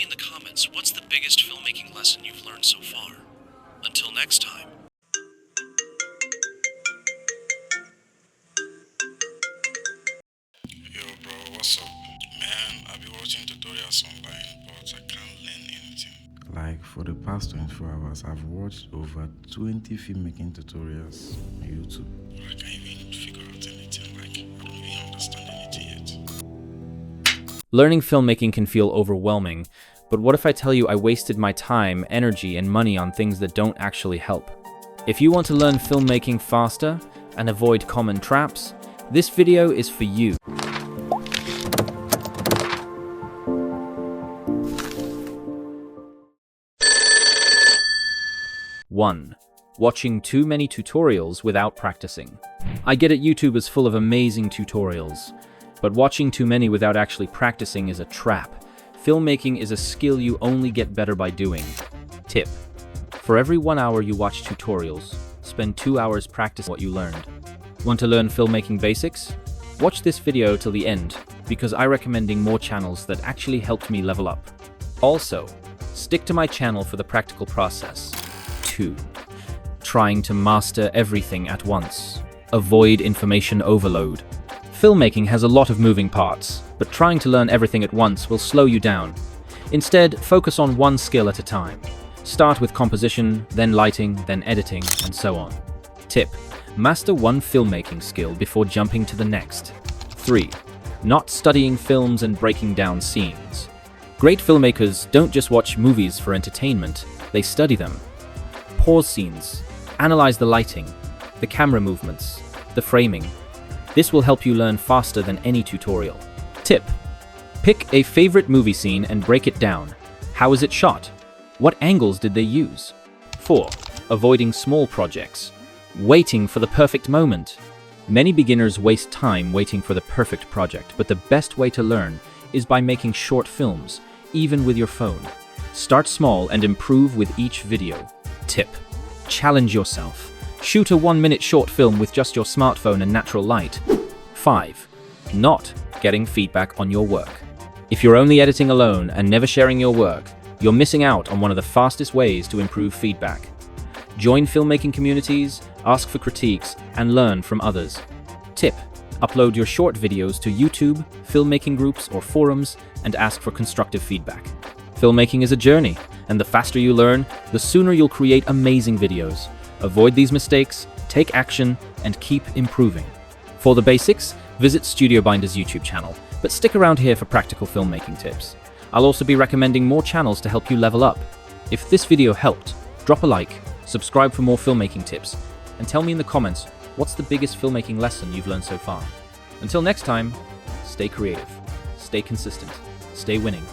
in the comments what's the biggest filmmaking lesson you've learned so far. Until next time. Yo, bro, what's up? Man, I've been watching tutorials online, but I can't learn anything. Like, for the past 24 hours, I've watched over 20 filmmaking tutorials on YouTube. I can't even figure out anything. Like, I don't even understand anything yet. Learning filmmaking can feel overwhelming, but what if I tell you I wasted my time, energy, and money on things that don't actually help? If you want to learn filmmaking faster and avoid common traps, this video is for you. 1. Watching too many tutorials without practicing. I get it, YouTube is full of amazing tutorials, but watching too many without actually practicing is a trap. Filmmaking is a skill you only get better by doing. Tip: for every 1 hour you watch tutorials, spend 2 hours practicing what you learned. Want to learn filmmaking basics? Watch this video till the end, because I'm recommending more channels that actually helped me level up. Also, stick to my channel for the practical process. 2. Trying to master everything at once. Avoid information overload. Filmmaking has a lot of moving parts, but trying to learn everything at once will slow you down. Instead, focus on one skill at a time. Start with composition, then lighting, then editing, and so on. Tip: master one filmmaking skill before jumping to the next. 3. Not studying films and breaking down scenes. Great filmmakers don't just watch movies for entertainment, they study them. Pause scenes, analyze the lighting, the camera movements, the framing. This will help you learn faster than any tutorial. Tip: pick a favorite movie scene and break it down. How is it shot? What angles did they use? 4. Avoiding small projects. Waiting for the perfect moment. Many beginners waste time waiting for the perfect project, but the best way to learn is by making short films, even with your phone. Start small and improve with each video. Tip: challenge yourself. Shoot a 1-minute short film with just your smartphone and natural light. 5. Not getting feedback on your work. If you're only editing alone and never sharing your work, you're missing out on one of the fastest ways to improve feedback. Join filmmaking communities, ask for critiques, and learn from others. Tip: upload your short videos to YouTube, filmmaking groups, or forums, and ask for constructive feedback. Filmmaking is a journey, and the faster you learn, the sooner you'll create amazing videos. Avoid these mistakes, take action, and keep improving. For the basics, visit StudioBinder's YouTube channel, but stick around here for practical filmmaking tips. I'll also be recommending more channels to help you level up. If this video helped, drop a like, subscribe for more filmmaking tips, and tell me in the comments what's the biggest filmmaking lesson you've learned so far. Until next time, stay creative, stay consistent, stay winning.